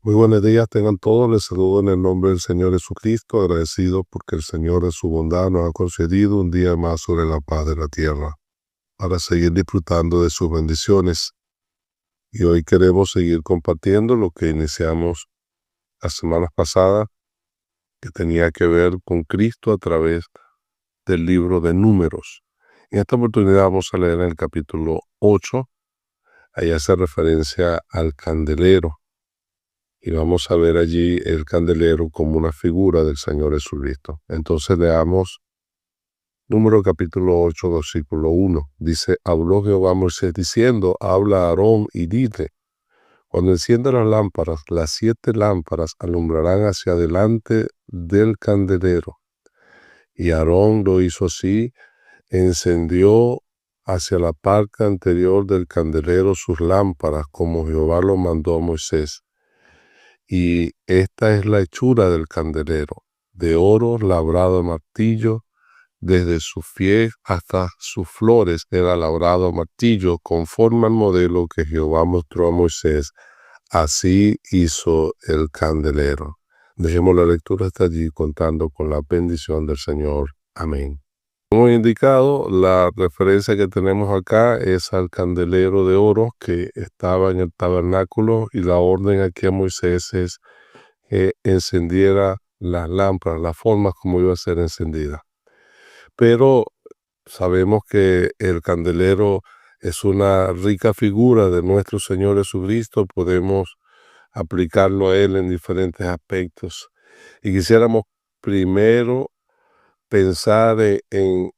Muy buenos días, tengan todos. Les saludo en el nombre del Señor Jesucristo, agradecido porque el Señor en su bondad nos ha concedido un día más sobre la paz de la tierra, para seguir disfrutando de sus bendiciones. Y hoy queremos seguir compartiendo lo que iniciamos las semanas pasadas, que tenía que ver con Cristo a través del libro de Números. En esta oportunidad vamos a leer en el capítulo 8, ahí hace referencia al candelero. Y vamos a ver allí el candelero como una figura del Señor Jesucristo. Entonces leamos Número capítulo 8, versículo 1. Dice, habló Jehová a Moisés diciendo, habla a Aarón y dile, cuando enciendan las 7 lámparas alumbrarán hacia adelante del candelero. Y Aarón lo hizo así, encendió hacia la parte anterior del candelero sus lámparas, como Jehová lo mandó a Moisés. Y esta es la hechura del candelero, de oro labrado a martillo, desde sus pies hasta sus flores era labrado a martillo, conforme al modelo que Jehová mostró a Moisés. Así hizo el candelero. Dejemos la lectura hasta allí, contando con la bendición del Señor. Amén. Como he indicado, la referencia que tenemos acá es al candelero de oro que estaba en el tabernáculo, y la orden aquí a Moisés es que encendiera las lámparas, las formas como iba a ser encendida. Pero sabemos que el candelero es una rica figura de nuestro Señor Jesucristo. Podemos aplicarlo a Él en diferentes aspectos. Y quisiéramos primero pensar en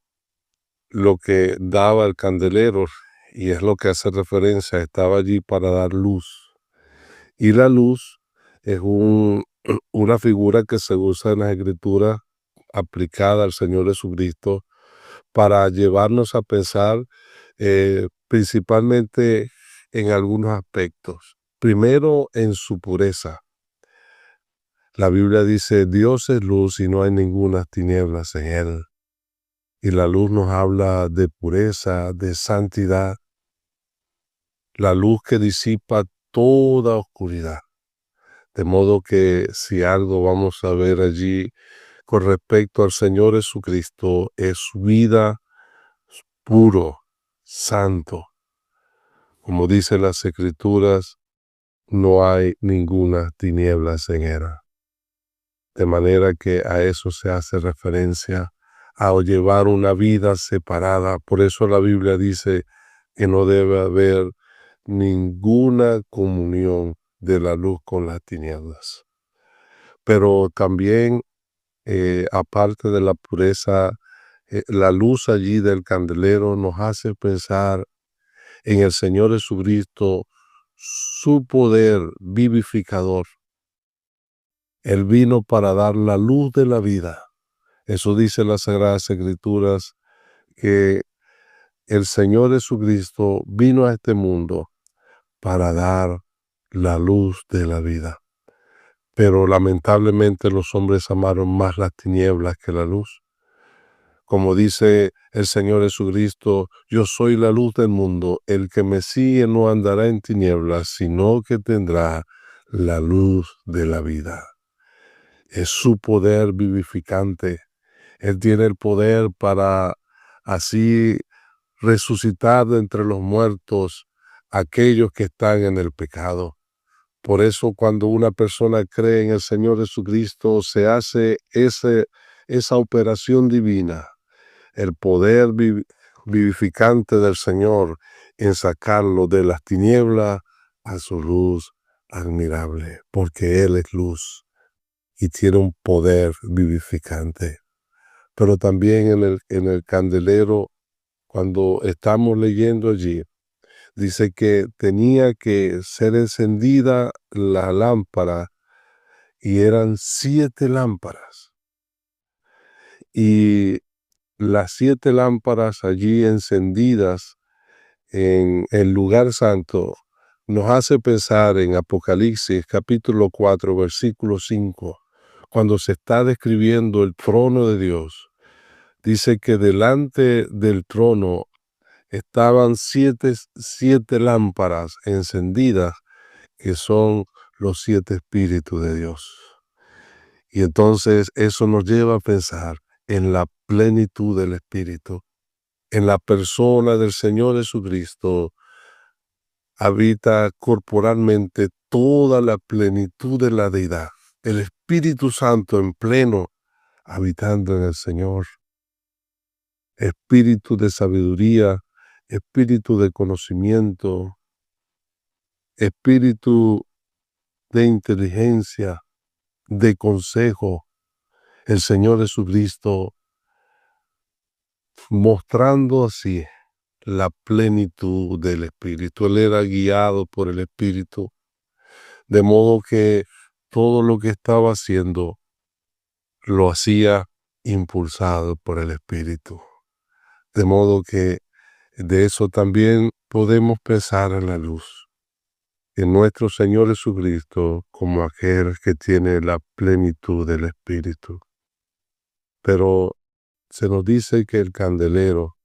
lo que daba el candelero, y es lo que hace referencia, estaba allí para dar luz. Y la luz es una figura que se usa en las Escrituras aplicada al Señor Jesucristo para llevarnos a pensar principalmente en algunos aspectos. Primero, en su pureza. La Biblia dice, Dios es luz y no hay ninguna tinieblas en él. Y la luz nos habla de pureza, de santidad. La luz que disipa toda oscuridad. De modo que si algo vamos a ver allí con respecto al Señor Jesucristo, es su vida puro, santo. Como dicen las Escrituras, no hay ninguna tinieblas en él. De manera que a eso se hace referencia, a llevar una vida separada. Por eso la Biblia dice que no debe haber ninguna comunión de la luz con las tinieblas. Pero también, aparte de la pureza, la luz allí del candelero nos hace pensar en el Señor Jesucristo, su poder vivificador. Él vino para dar la luz de la vida. Eso dice las Sagradas Escrituras, que el Señor Jesucristo vino a este mundo para dar la luz de la vida. Pero lamentablemente los hombres amaron más las tinieblas que la luz. Como dice el Señor Jesucristo, yo soy la luz del mundo, el que me sigue no andará en tinieblas, sino que tendrá la luz de la vida. Es su poder vivificante. Él tiene el poder para así resucitar de entre los muertos aquellos que están en el pecado. Por eso cuando una persona cree en el Señor Jesucristo, se hace esa operación divina, el poder vivificante del Señor en sacarlo de las tinieblas a su luz admirable, porque Él es luz y tiene un poder vivificante. Pero también en el candelero, cuando estamos leyendo allí, dice que tenía que ser encendida la lámpara, y eran 7 lámparas. Y las 7 lámparas allí encendidas en el lugar santo nos hace pensar en Apocalipsis capítulo 4, versículo 5, cuando se está describiendo el trono de Dios. Dice que delante del trono estaban siete lámparas encendidas, que son los 7 espíritus de Dios. Y entonces eso nos lleva a pensar en la plenitud del Espíritu. En la persona del Señor Jesucristo habita corporalmente toda la plenitud de la deidad. El Espíritu Santo en pleno habitando en el Señor. Espíritu de sabiduría, espíritu de conocimiento, espíritu de inteligencia, de consejo. El Señor Jesucristo mostrando así la plenitud del Espíritu. Él era guiado por el Espíritu, de modo que todo lo que estaba haciendo lo hacía impulsado por el Espíritu. De modo que de eso también podemos pensar en la luz, en nuestro Señor Jesucristo como aquel que tiene la plenitud del Espíritu. Pero se nos dice que el candelero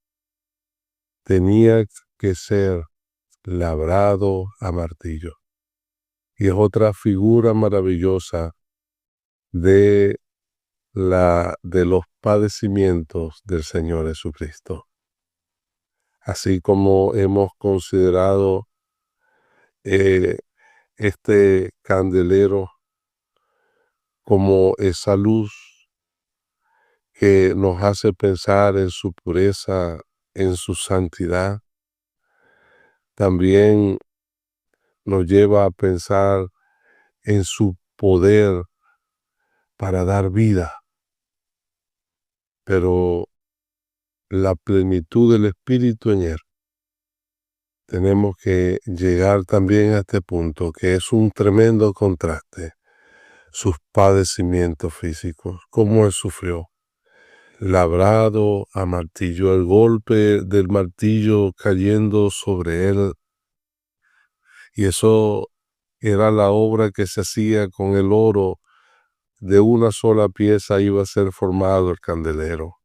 tenía que ser labrado a martillo. Y es otra figura maravillosa de los padecimientos del Señor Jesucristo. Así como hemos considerado este candelero como esa luz que nos hace pensar en su pureza, en su santidad, también nos lleva a pensar en su poder para dar vida. Pero la plenitud del Espíritu en él, tenemos que llegar también a este punto, que es un tremendo contraste. Sus padecimientos físicos, cómo él sufrió. Labrado a martillo, el golpe del martillo cayendo sobre él. Y eso era la obra que se hacía con el oro. De una sola pieza iba a ser formado el candelero.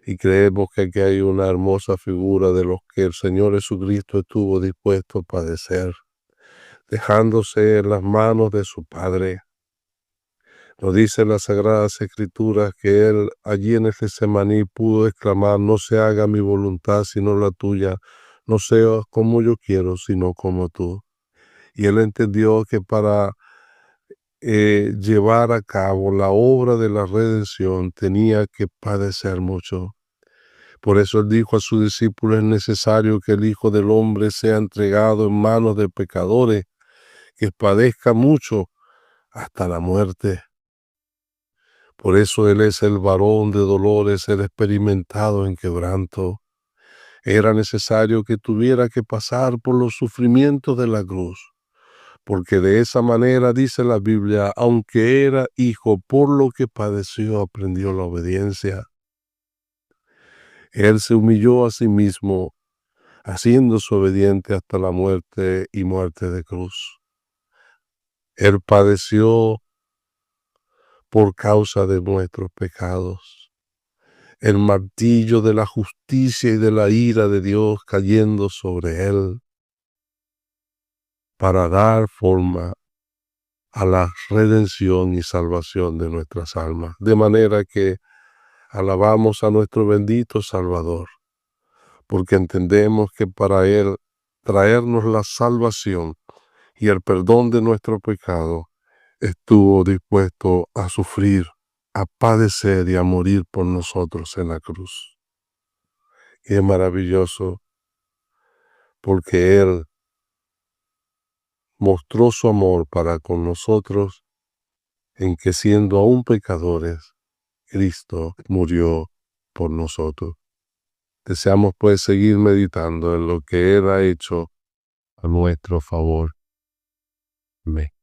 Y creemos que aquí hay una hermosa figura de los que el Señor Jesucristo estuvo dispuesto a padecer, dejándose en las manos de su Padre. Nos dice las Sagradas Escrituras que Él allí en el Getsemaní pudo exclamar: no se haga mi voluntad sino la tuya, no sea como yo quiero sino como tú. Y Él entendió que para llevar a cabo la obra de la redención tenía que padecer mucho. Por eso Él dijo a sus discípulos: es necesario que el Hijo del Hombre sea entregado en manos de pecadores, que padezca mucho hasta la muerte. Por eso Él es el varón de dolores, el experimentado en quebranto. Era necesario que tuviera que pasar por los sufrimientos de la cruz, porque de esa manera, dice la Biblia, aunque era hijo, por lo que padeció, aprendió la obediencia. Él se humilló a sí mismo, haciéndose obediente hasta la muerte y muerte de cruz. Él padeció por causa de nuestros pecados. El martillo de la justicia y de la ira de Dios cayendo sobre él para dar forma a la redención y salvación de nuestras almas. De manera que alabamos a nuestro bendito Salvador, porque entendemos que para Él traernos la salvación y el perdón de nuestro pecado, estuvo dispuesto a sufrir, a padecer y a morir por nosotros en la cruz. Y es maravilloso porque Él mostró su amor para con nosotros en que siendo aún pecadores, Cristo murió por nosotros. Deseamos pues seguir meditando en lo que Él ha hecho a nuestro favor. Amén.